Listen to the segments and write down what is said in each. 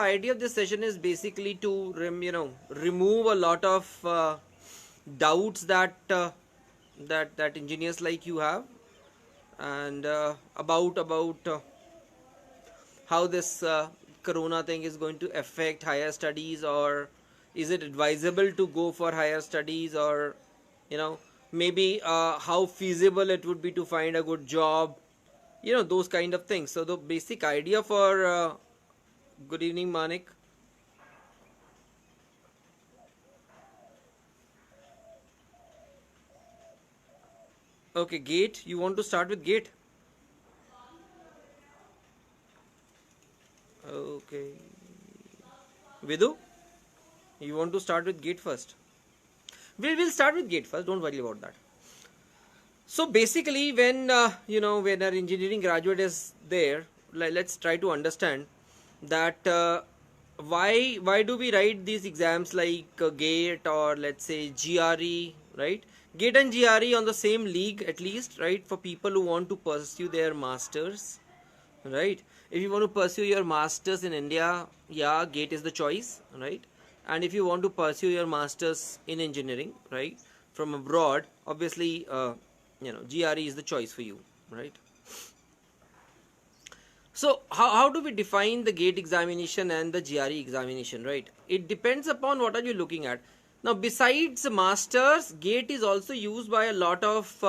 idea of this session is basically to remove a lot of doubts that engineers like you have, and about how this corona thing is going to affect higher studies, or is it advisable to go for higher studies, or maybe how feasible it would be to find a good job, those kind of things. So the basic idea for good evening, Manik. Okay, gate. You want to start with gate? Okay. Vidu, you want to start with gate first? We'll start with gate first. Don't worry about that. So basically, when when an engineering graduate is there, let's try to understand that why do we write these exams like GATE, or let's say GRE, right? GATE and GRE on the same league, at least, right? For people who want to pursue their masters, right? If you want to pursue your masters in India, yeah, GATE is the choice, right? And if you want to pursue your masters in engineering, right, from abroad, obviously GRE is the choice for you, right? So how do we define the GATE examination and the GRE examination, right? It depends upon what are you looking at. Now, besides masters, GATE is also used by a lot of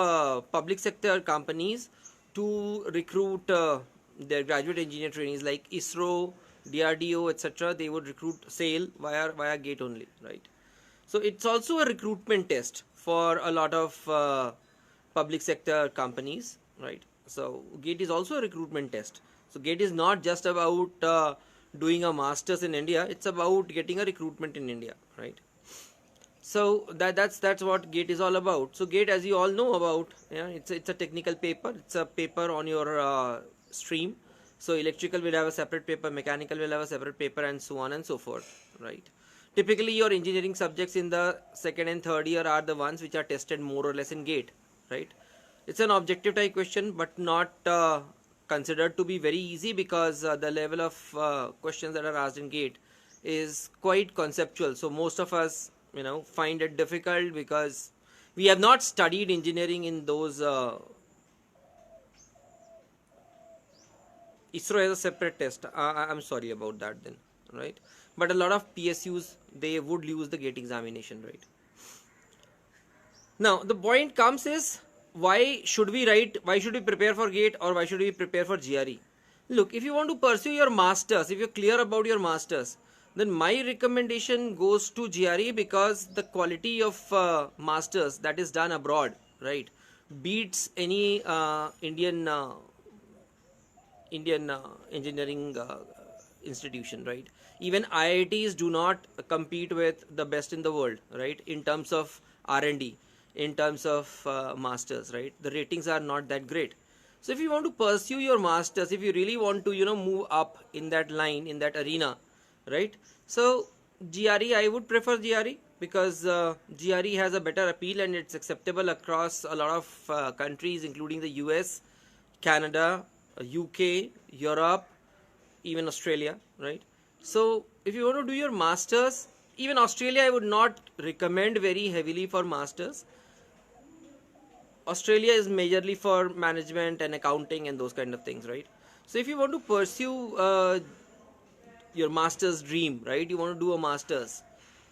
public sector companies to recruit their graduate engineer trainees, like ISRO, DRDO, etc. They would recruit SAIL via GATE only, right? So it's also a recruitment test for a lot of public sector companies, right? So GATE is also a recruitment test. So GATE is not just about doing a master's in India; it's about getting a recruitment in India, right? So that's what GATE is all about. So GATE, as you all know about, yeah, it's a technical paper. It's a paper on your stream. So electrical will have a separate paper, mechanical will have a separate paper, and so on and so forth, right? Typically, your engineering subjects in the second and third year are the ones which are tested more or less in GATE, right? It's an objective type question, but not considered to be very easy, because the level of questions that are asked in GATE is quite conceptual. So most of us, find it difficult because we have not studied engineering in those. ISRO has a separate test. I'm sorry about that then, right? But a lot of PSUs, they would use the GATE examination, right? Now the point comes is, why should we prepare for GATE, or why should we prepare for GRE? Look, if you want to pursue your masters, if you're clear about your masters, then my recommendation goes to GRE, because the quality of masters that is done abroad, right, beats any Indian engineering institution, right? Even IITs do not compete with the best in the world, right? In terms of R&D, in terms of masters, right? The ratings are not that great. So if you want to pursue your masters, if you really want to, move up in that line, in that arena, right? So GRE, I would prefer GRE, because GRE has a better appeal and it's acceptable across a lot of countries, including the US, Canada, UK, Europe, even Australia, right? So if you want to do your masters, even Australia I would not recommend very heavily for masters. Australia is majorly for management and accounting and those kind of things, right? So if you want to pursue your master's dream, right, you want to do a master's,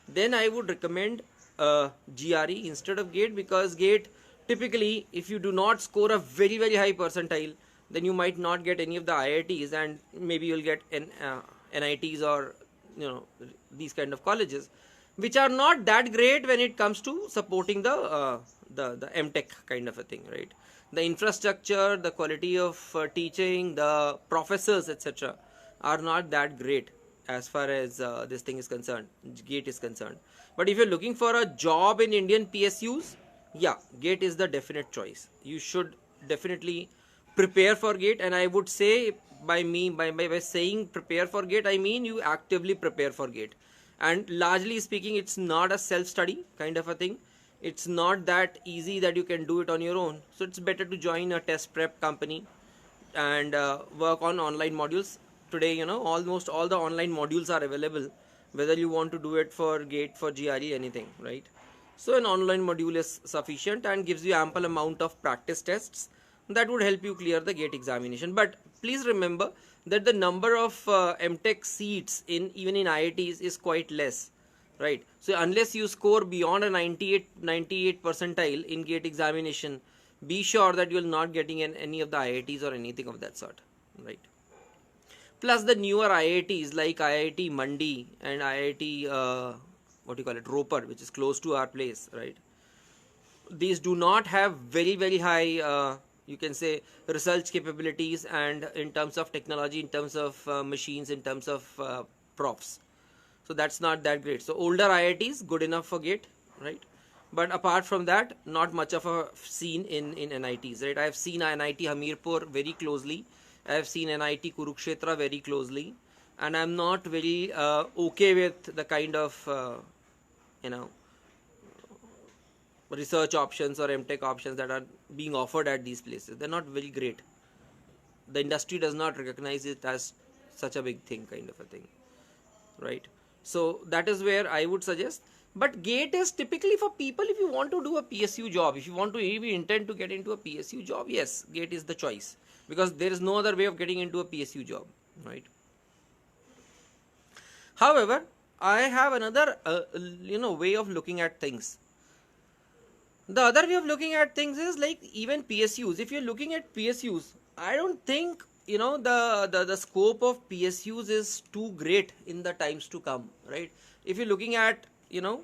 then I would recommend GRE instead of GATE, because GATE, typically, if you do not score a very high percentile, then you might not get any of the IITs, and maybe you'll get NITs, or these kind of colleges, which are not that great when it comes to supporting the MTech kind of a thing, right? The infrastructure, the quality of teaching, the professors, etc., are not that great as far as this thing is concerned, GATE is concerned. But if you're looking for a job in Indian PSUs, yeah, GATE is the definite choice. You should definitely prepare for GATE, and I would say, by saying prepare for GATE, I mean you actively prepare for GATE. And largely speaking, it's not a self-study kind of a thing. It's not that easy that you can do it on your own. So it's better to join a test prep company and work on online modules. today, you know, almost all the online modules are available, whether you want to do it for GATE, for GRE, anything, right? So an online module is sufficient and gives you ample amount of practice tests that would help you clear the GATE examination. But please remember that the number of MTech seats in even in IITs is quite less, right? So unless you score beyond a 98 percentile in GATE examination, be sure that you will not getting in any of the IITs or anything of that sort, right? Plus the newer IITs like IIT Mandi and IIT what do you call it, Ropar, which is close to our place, right? These do not have very high you can say research capabilities, and in terms of technology, in terms of machines, in terms of profs. So that's not that great. So older IITs good enough for GATE, right? But apart from that, not much of a scene in NITs, right? I have seen NIT Hamirpur very closely. I have seen NIT Kurukshetra very closely, and I'm not very okay with the kind of you know, research options or MTech options that are being offered at these places. They're not very great. The industry does not recognize it as such a big thing, kind of a thing, right? So that is where I would suggest. But GATE is typically for people if you want to do a PSU job, if you want to really intend to get into a PSU job, yes, GATE is the choice, because there is no other way of getting into a PSU job, right? However, I have another way of looking at things. The other way of looking at things is like even PSUs. If you're looking at PSUs, I don't think, you know, the scope of PSUs is too great in the times to come, right? If you're looking at, you know,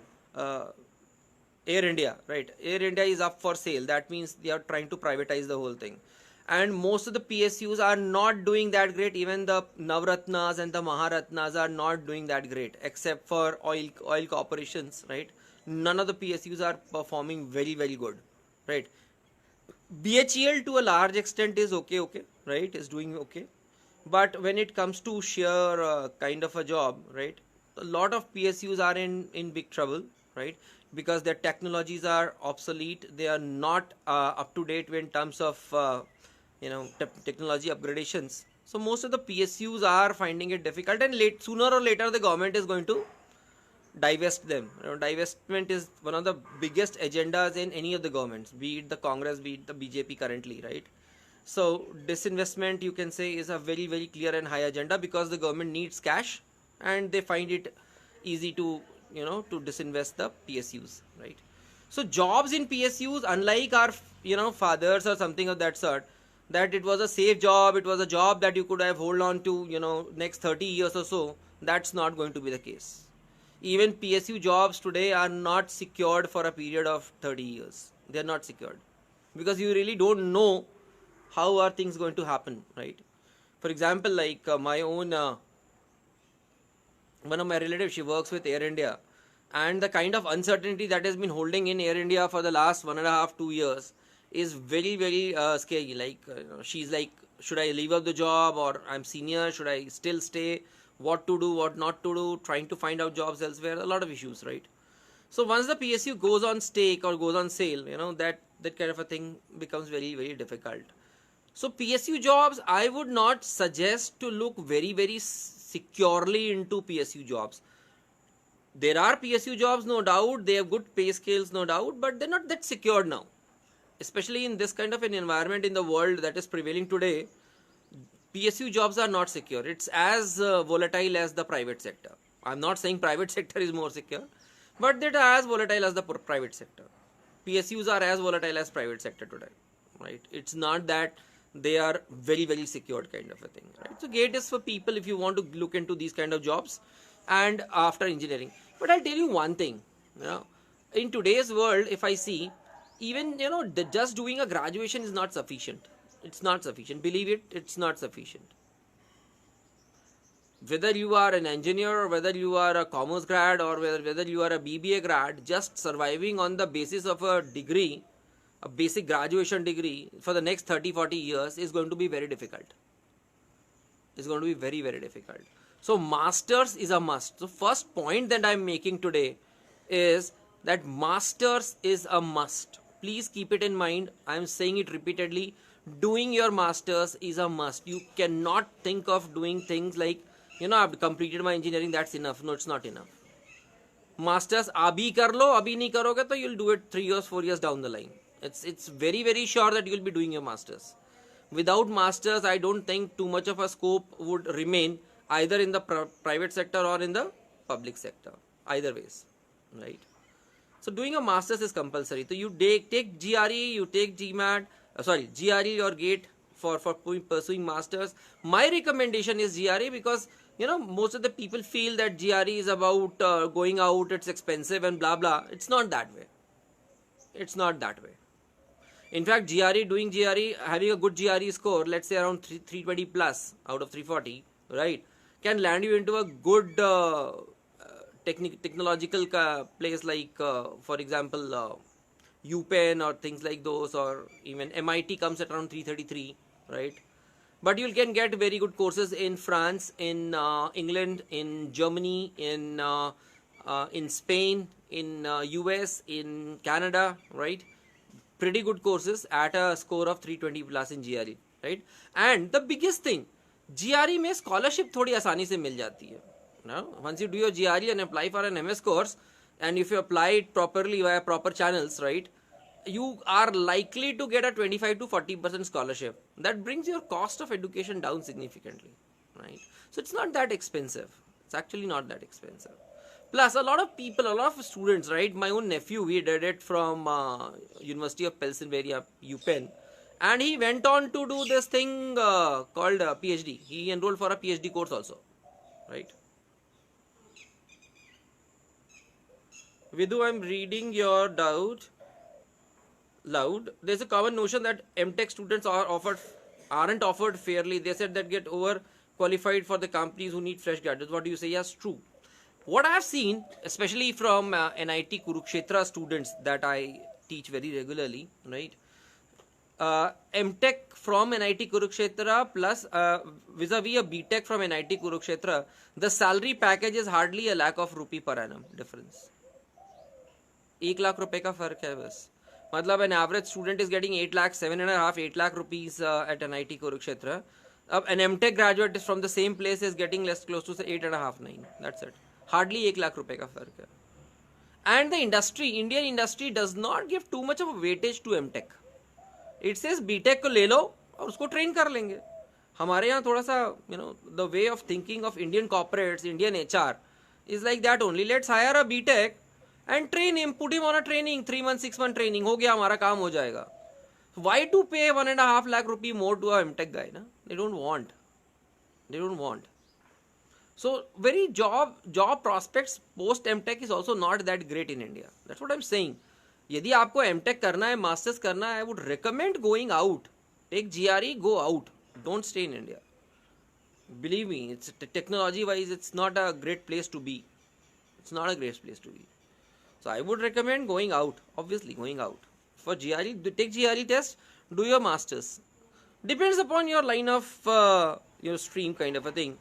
Air India, right? Air India is up for sale. That means they are trying to privatize the whole thing. And most of the PSUs are not doing that great. Even the Navratnas and the Maharatnas are not doing that great, except for oil corporations, right? None of the PSUs are performing very good, right? BHEL to a large extent is okay, right? Is doing okay. But when it comes to sheer kind of a job, right? A lot of PSUs are in big trouble, right? Because their technologies are obsolete. They are not up to date in terms of technology upgradations. So most of the PSUs are finding it difficult, and sooner or later the government is going to divest them. You know, divestment is one of the biggest agendas in any of the governments, be it the Congress, be it the BJP currently, right? So disinvestment, you can say, is a very clear and high agenda, because the government needs cash and they find it easy to, you know, to disinvest the PSUs, right? So jobs in PSUs, unlike our, you know, fathers or something of that sort, that it was a safe job, it was a job that you could have hold on to, you know, next 30 years or so, that's not going to be the case. Even PSU jobs today are not secured for a period of 30 years. They are not secured, because you really don't know how are things going to happen, right? For example, like my own one of my relatives, she works with Air India, and the kind of uncertainty that has been holding in Air India for the last 1.5-2 years is very scary. Like she's like, should I leave up the job, or I'm senior, should I still stay, what to do, what not to do, trying to find out jobs elsewhere, a lot of issues, right? So once the PSU goes on stake or goes on sale, you know, that kind of a thing becomes very difficult. So PSU jobs, I would not suggest to look very securely into PSU jobs. There are PSU jobs, no doubt, they have good pay scales, no doubt, but they're not that secured now, especially in this kind of an environment in the world that is prevailing today. PSU jobs are not secure. It's as volatile as the private sector. I'm not saying private sector is more secure, but they are as volatile as the private sector. PSUs are as volatile as private sector today, right? It's not that they are very secured kind of a thing, right? So GATE is for people if you want to look into these kind of jobs and after engineering. But I'll tell you one thing, you know, in today's world, if I see, even, you know, just doing a graduation is not sufficient. It's not sufficient. Believe it, it's not sufficient. Whether you are an engineer, or whether you are a commerce grad, or whether you are a BBA grad, just surviving on the basis of a degree, a basic graduation degree, for the next 30-40 years is going to be very difficult. It's going to be very difficult. So masters is a must. So first point that I'm making today is that masters is a must. Please keep it in mind. I'm saying it repeatedly. doing your masters is a must. You cannot think of doing things like, I've completed my engineering, that's enough. No, it's not enough. Masters abhi kar lo, abhi nahi karoge to you'll do it 3 years, 4 years down the line. It's very, very sure that you'll be doing your masters. Without masters, I don't think too much of a scope would remain either in the private sector or in the public sector. Either ways, right? So doing a masters is compulsory. So you take GRE, you take GMAT, GRE or GATE for pursuing masters. My recommendation is GRE because most of the people feel that GRE is about going out, it's expensive and blah blah. It's not that way. It's not that way. In fact, doing GRE, having a good GRE score, let's say around 320 plus out of 340, right, can land you into a good technological place like, for example, UPenn or things like those, or even MIT comes at around 333, right? But you can get very good courses in France, in England, in Germany, in Spain, in US, in Canada, right? Pretty good courses at a score of 320 plus in GRE, right? And the biggest thing, GRE में scholarship थोड़ी आसानी से मिल जाती है. Now, once you do your GRE and apply for an MS course, and if you apply it properly via proper channels, right, you are likely to get a 25 to 40% scholarship. That brings your cost of education down significantly, right? So it's not that expensive. It's actually not that expensive. Plus, a lot of people, a lot of students, right? My own nephew, he did it from University of Pennsylvania, UPenn, and he went on to do this thing called PhD. He enrolled for a PhD course also, right? Vidhu, I'm reading your doubt loud. There's a common notion that MTech students aren't offered fairly. They said that get overqualified for the companies who need fresh graduates. What do you say? Yes, true. What I have seen, especially from NIT Kurukshetra students that I teach very regularly, right? MTech from NIT Kurukshetra plus vis-a-vis a BTech from NIT Kurukshetra, the salary package is hardly a lakh of rupee per annum difference. 1 lakh रुपए का फर्क है बस. मतलब an average student is getting 8 lakh, 7.5, 8 lakh rupees at NIT Kurukshetra. An MTech graduate is from the same place is getting close to say 8.5, 9. That's it. Hardly 1 lakh रुपए का फर्क है. And the industry, Indian industry does not give too much of a weightage to MTech. It says BTech को ले लो और उसको train कर लेंगे. हमारे यहाँ थोड़ा सा, the way of thinking of Indian corporates, Indian HR is like that only. Let's hire a BTech and train him, put him on a training, 3 months, 6 month training, हो गया हमारा काम हो जाएगा. Why to pay 1.5 lakh rupee more to a MTech guy? Na? They don't want. So very job prospects post MTech is also not that great in India. That's what I'm saying. यदि आपको MTech करना है, masters करना है, I would recommend going out. Take GRE, go out. Don't stay in India. Believe me, it's technology wise, it's not a great place to be. So I would recommend going out. Obviously, going out. For GRE, take GRE test, do your masters. Depends upon your line of your stream kind of a thing.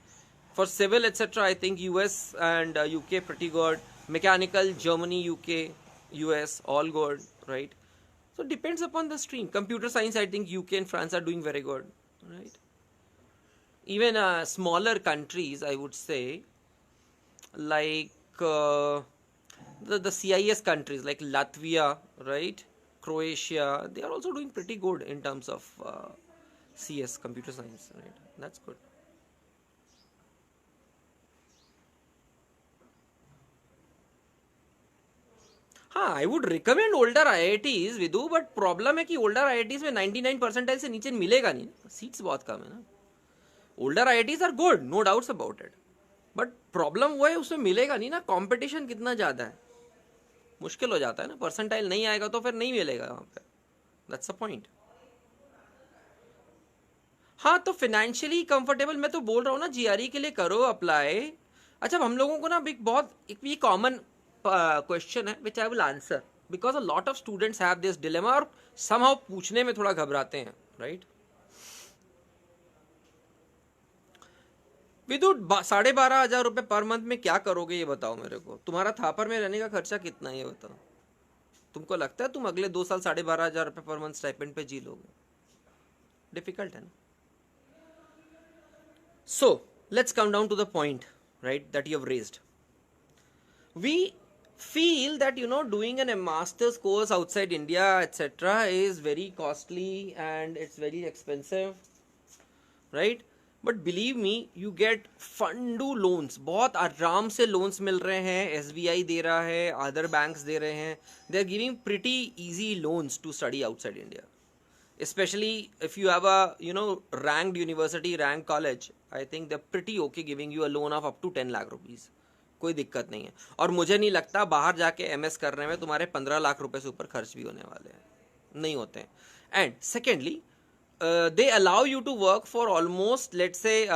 For civil, etc., I think US and UK pretty good. Mechanical, Germany, UK, US, all good, right? So depends upon the stream. Computer science, I think UK and France are doing very good, right? Even smaller countries, I would say, like the CIS countries like Latvia, right? Croatia, they are also doing pretty good in terms of CS, computer science, right? That's good. हाँ, I would recommend older IITs विदु, but problem है कि older IITs में 99 percentile से नीचे मिलेगा नहीं, seats बहुत कम है ना. Older IITs are good, no doubts about it, but problem वो है उसमें मिलेगा नहीं ना. कंपटीशन कितना ज़्यादा है, मुश्किल हो जाता है ना. परसेंटाइल नहीं आएगा तो फिर नहीं मिलेगा वहाँ पे. That's the point. हाँ, तो फाइनेंशियली कंफर्टेबल मैं तो बोल रहा हूँ ना, GRE के लिए करो अप्लाई. अच्छा, हम लोगों को ना एक ये कॉमन क्वेश्चन है which I will answer because a lot of students have this dilemma और समहाउ पूछने में थोड़ा घबराते हैं, राइट? विदु 12,500 रुपए पर मंथ में क्या करोगे ये बताओ मेरे को. तुम्हारा थापर में रहने का खर्चा कितना है ये बताओ. तुमको लगता है तुम अगले 2 साल 12,500 रुपए पर मंथ स्टाइपेंड पे जी लोगे? difficult है ना. So let's come down to the point, right, that you have raised. We feel that, you know, doing a master's course outside India, etc., is very costly and it's very expensive, right? But believe me, you get फंडू loans. बहुत आराम से loans मिल रहे हैं. SBI दे रहा है, other banks दे रहे हैं. They are giving pretty easy loans to study outside India. Especially if you have a, you know, ranked university, ranked college, I think they're pretty okay giving you a loan of up to 10 lakh rupees. कोई दिक्कत नहीं है. और मुझे नहीं लगता बाहर जाके MS करने में तुम्हारे 15 लाख रुपए से ऊपर खर्च भी होने वाले हैं. नहीं होते हैं. And secondly, they allow you to work for almost, let's say,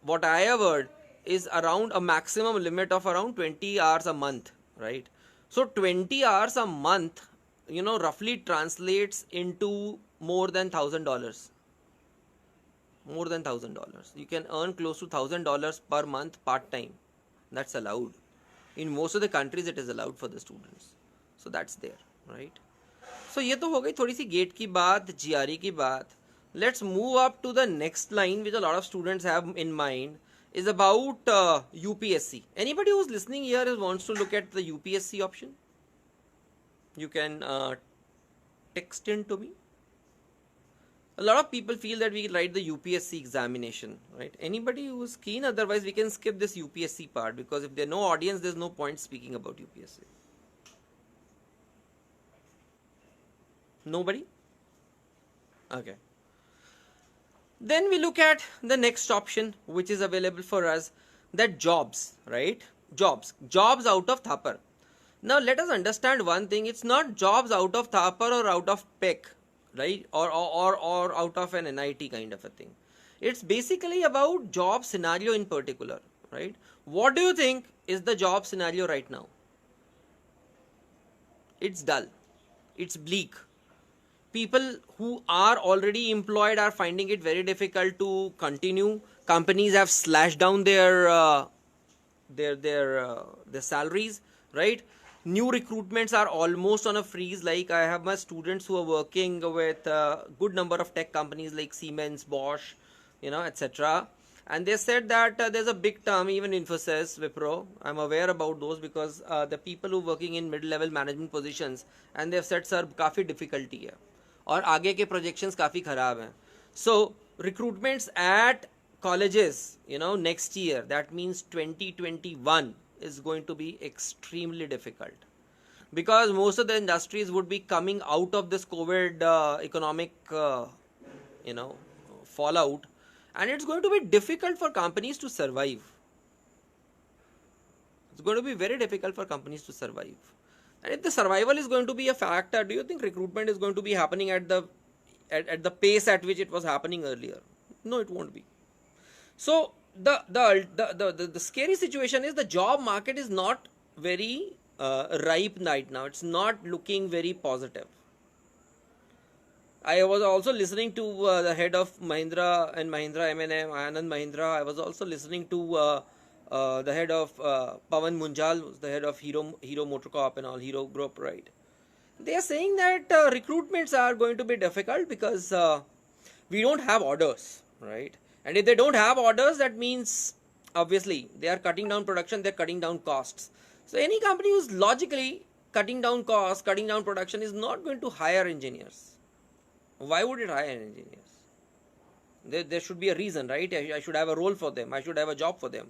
what I have heard is around a maximum limit of around 20 hours a month, right? So 20 hours a month, you know, roughly translates into more than $1,000. More than $1,000. You can earn close to $1,000 per month part time. That's allowed. In most of the countries it is allowed for the students. So that's there, right? So ये तो हो गई थोड़ी सी gate की बात, GRE की बात. Let's move up to the next line which a lot of students have in mind is about UPSC. Anybody who's listening here wants to look at the UPSC option? You can text in to me. A lot of people feel that we write the UPSC examination, right? Anybody who's keen? Otherwise we can skip this UPSC part, because if there's no audience, there's no point speaking about UPSC. Nobody? Okay. Then we look at the next option which is available for us, that jobs, right? Jobs out of Thapar. Now let us understand one thing. It's not jobs out of Thapar or out of PEC, right? Or out of an NIT kind of a thing. It's basically about job scenario in particular, right? What do you think is the job scenario right now? It's dull. It's bleak. People who are already employed are finding it very difficult to continue. Companies have slashed down their salaries, right? New recruitments are almost on a freeze. Like I have my students who are working with a good number of tech companies like Siemens, Bosch, you know, etc. And they said that there's a big term, even Infosys, Wipro. I'm aware about those because the people who are working in mid-level management positions, and they've said, sir, काफी difficulty है. और आगे के projections काफी खराब हैं. So recruitments at colleges, you know, next year, that means 2021, is going to be extremely difficult, because most of the industries would be coming out of this COVID economic you know, fallout, and it's going to be difficult for companies to survive. It's going to be very difficult for companies to survive. And if the survival is going to be a factor, do you think recruitment is going to be happening at the pace at which it was happening earlier? No, it won't be. So the scary situation is the job market is not very ripe right now. It's not looking very positive. I was also listening to the head of Mahindra and Mahindra M&M, Anand Mahindra. I was also listening to the head of Pawan Munjal, who's the head of Hero Motorcorp and all, Hero Group, right? They are saying that recruitments are going to be difficult because we don't have orders, right? And if they don't have orders, that means obviously they are cutting down production, they're cutting down costs. So any company who's logically cutting down costs, cutting down production is not going to hire engineers. Why would it hire engineers? There should be a reason, right? I should have a role for them. I should have a job for them.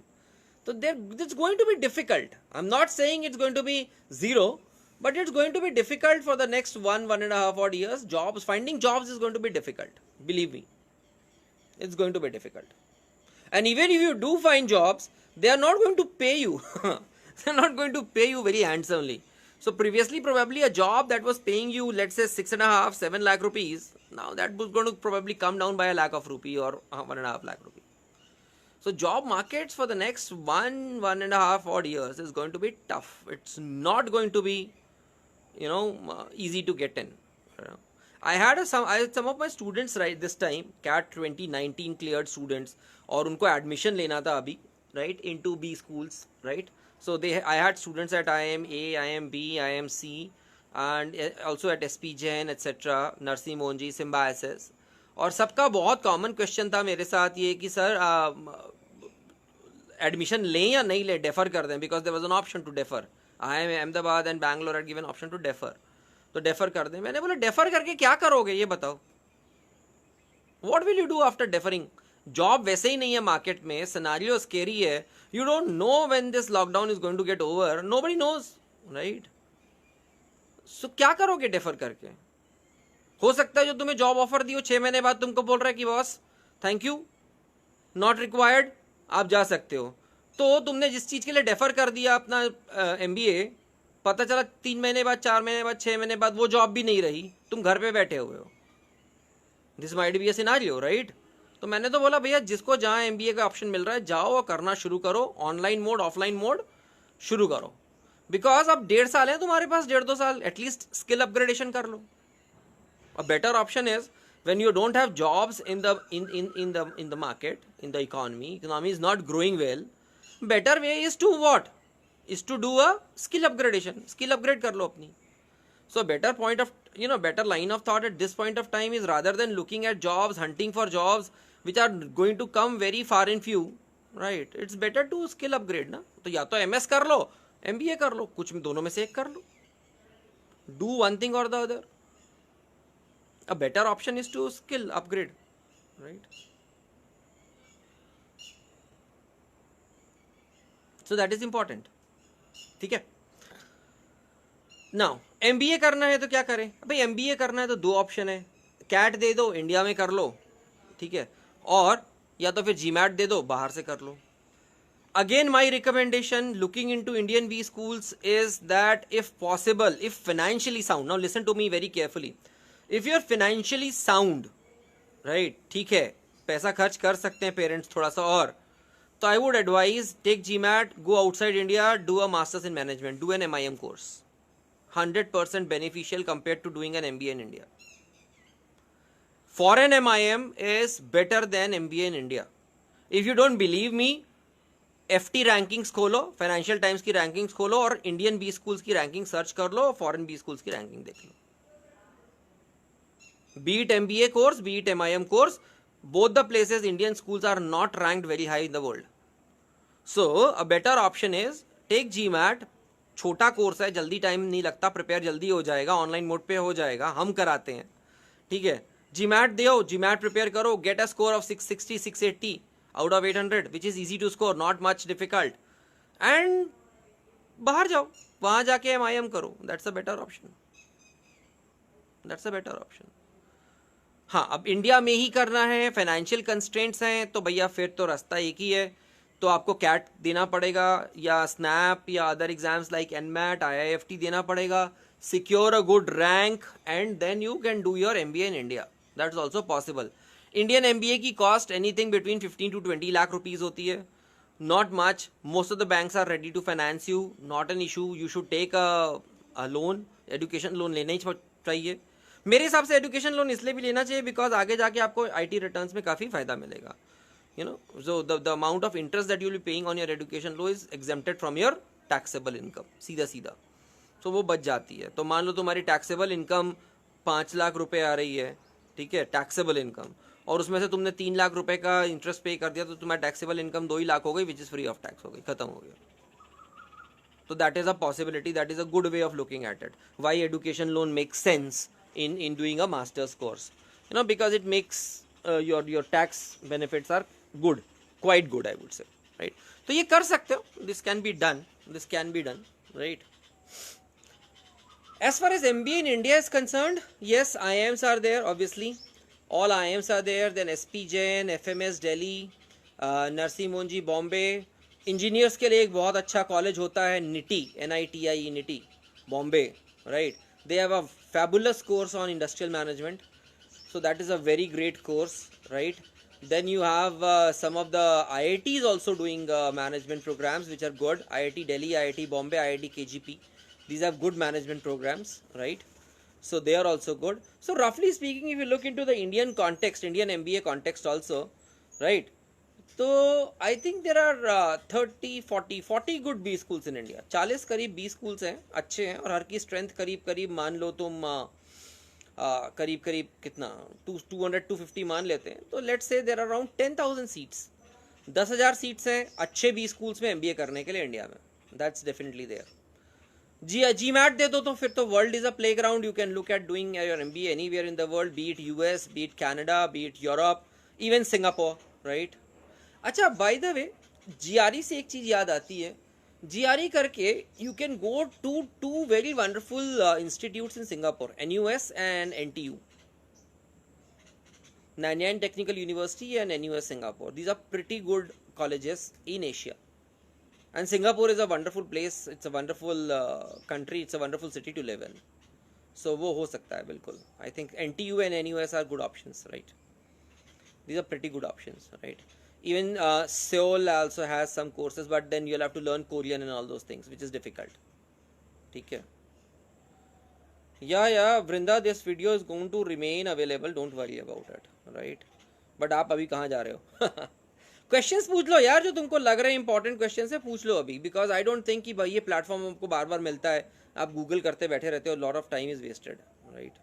So it's going to be difficult. I'm not saying it's going to be zero, but it's going to be difficult for the next 1.5 odd years. Finding jobs is going to be difficult. Believe me. It's going to be difficult. And even if you do find jobs, they are not going to pay you. They're not going to pay you very handsomely. So previously, probably a job that was paying you, let's say 6.5, 7 lakh rupees, now that was going to probably come down by a lakh of rupee or 1.5 lakh rupee. So job markets for the next 1.5 odd years is going to be tough. It's not going to be, you know, easy to get in. I had some of my students right this time, CAT 2019 cleared students, और उनको admission लेना था अभी, right, into B schools, right? So I had students at IIM A, IIM B, IIM C, and also at SP Jain, etc., Narsi Monji, Symbiosis. और सबका बहुत common question था मेरे साथ ये कि सर एडमिशन लें या नहीं लें, डेफर कर दें, because there was an option to defer. I am Ahmedabad and Bangalore had given option to defer, तो डेफर कर दें। मैंने बोला डेफर करके क्या करोगे ये बताओ, what will you do after deferring? Job वैसे ही नहीं है मार्केट में, सिनेरियो स्केरी है, you don't know when this lockdown is going to get over, nobody knows, right? So क्या करोगे डेफर करके? हो सकता है जो तुम्हें जॉब ऑफर दी हो 6 महीने बाद तुमको बोल रहा है कि boss thank you, not required, आप जा सकते हो। तो तुमने जिस चीज के लिए डेफर कर दिया अपना MBA, पता चला 3 महीने बाद, 4 महीने बाद, 6 महीने बाद वो जॉब भी नहीं रही, तुम घर पे बैठे हुए हो। This might be a scenario, right? तो मैंने तो बोला भैया जिसको जहां MBA का ऑप्शन मिल रहा है जाओ और करना शुरू करो, ऑनलाइन मोड ऑफलाइन मोड शुरू करो, बिकॉज अब 1.5 साल है तुम्हारे पास, 1.5-2 साल, एटलीस्ट स्किल अपग्रेडेशन कर लो। A better option is when you don't have jobs in the market, in the economy is not growing well, better way is to what? Is to do a skill upgradation, skill upgrade kar lo apni. So better point of, better line of thought at this point of time is, rather than looking at jobs, hunting for jobs which are going to come very far in few, right? It's better to skill upgrade na. तो या तो MS कर लो, MBA कर लो, कुछ दोनों में से एक कर लो, do one thing or the other. A better option is to skill upgrade, right? So that is important, ठीक है? Now MBA करना है तो क्या करें भाई? MBA करना है तो 2 ऑप्शन है, कैट दे दो इंडिया में कर लो, ठीक है, और या तो फिर GMAT दे दो बाहर से कर लो। Again my recommendation looking into Indian B schools is that if possible, if financially sound, now listen to me very carefully, if you are financially sound, right, ठीक है, पैसा खर्च कर सकते हैं पेरेंट्स थोड़ा सा और, तो I would advise take GMAT, go outside India, do a masters in management, do an MIM course, 100% beneficial compared to doing an MBA in India. Foreign MIM is better than MBA in India. If you don't believe me, FT rankings खोलो, financial times की rankings खोलो और Indian B schools की ranking search कर लो, foreign B schools की ranking देख लो। Be it MBA course, be it MIM course, both the places Indian schools are not ranked very high in the world. So a better option is take GMAT, छोटा course है, जल्दी time नहीं लगता, prepare जल्दी हो जाएगा, online mode पे हो जाएगा, हम कराते हैं, ठीक है। GMAT दो, GMAT प्रिपेयर करो, get a score of 660 680 out of 800 which is easy to score, not much difficult, and बाहर जाओ, वहां जाके MIM करो, that's a better option, that's a better option. हाँ, अब इंडिया में ही करना है, फाइनेंशियल कंस्ट्रेंट्स हैं, तो भैया फिर तो रास्ता एक ही है, तो आपको कैट देना पड़ेगा या स्नैप या other exams like NMAT, IIFT देना पड़ेगा, secure a good rank and then you can do your MBA in India, that's also possible. Indian MBA की cost anything between 15 to 20 lakh rupees होती है, not much, most of the banks are ready to finance you, not an issue, you should take a loan, education loan लेना ही चाहिए। मेरे हिसाब से education loan इसलिए भी लेना चाहिए बिकॉज आगे जाके आपको IT रिटर्न्स में काफ़ी फायदा मिलेगा, so the amount of interest that you will be paying on your education loan is exempted from your taxable income, सीधा सीधा, so वो बच जाती है। तो मान लो तुम्हारी टैक्सेबल इनकम 5 लाख रुपए आ रही है, ठीक है, टैक्सेबल इनकम, और उसमें से तुमने 3 लाख रुपए का इंटरेस्ट पे कर दिया, तो तुम्हारी टैक्सेबल इनकम 2 ही लाख हो गई, which is free of tax हो गई, खत्म हो गया। तो that is a possibility, that is a good way of looking at it, why education loan makes sense in doing a master's course, because it makes your tax benefits are good, quite good I would say, right? तो ये कर सकते हो, this can be done, right? As far as MBA in India is concerned, yes, IIMs are there, obviously all IIMs are there, then SP Jain, FMS Delhi, Narsee Monjee Bombay. Engineers के लिए एक बहुत अच्छा कॉलेज होता है NITI, NITI, NITI Bombay, right? They have a fabulous course on industrial management, so that is a very great course, right? Then you have some of the IITs also doing management programs which are good, IIT Delhi, IIT Bombay, IIT KGP, these have good management programs, right? So they are also good. So roughly speaking, if you look into the Indian context, Indian MBA context also, right, तो I think there are 40 good B schools in India, 40 करीब B schools हैं, अच्छे हैं, और हर की strength करीब करीब मान लो तुम करीब करीब कितना 200-250 मान लेते हैं, तो let's say there are around 10,000 seats, 10,000 seats हैं अच्छे बी स्कूल्स में एमबीए करने के लिए इंडिया में. That's definitely there. GMAT दे दो तो फिर तो world is a playground. You can look at doing your MBA anywhere in the world, be it US, be it Canada, be it Europe, even Singapore, right. अच्छा, by the way GRE से एक चीज याद आती है. GRE करके you can go to two very wonderful institutes in Singapore, NUS and NTU, Nanyang Technical University and NUS Singapore. These are pretty good colleges in Asia. And Singapore is a wonderful place. It's a wonderful country. It's a wonderful city to live in. So वो हो सकता है बिल्कुल. I think NTU and NUS are good options, right? These are pretty good options, right? Even Seoul also has some courses, but then you'll have to learn Korean and all those things, which is difficult. ठीक है. Yeah, Vrinda, this video is going to remain available. Don't worry about it, right? But आप अभी कहाँ जा रहे हो? Questions पूछ लो यार, जो तुमको लग रहे हैं इंपॉर्टेंट क्वेश्चंस है, पूछ लो अभी. बिकॉज आई डोंट थिंक कि भाई ये प्लेटफॉर्म हमको बार बार मिलता है, आप गूगल करते बैठे रहते हो, lot of time is wasted, right.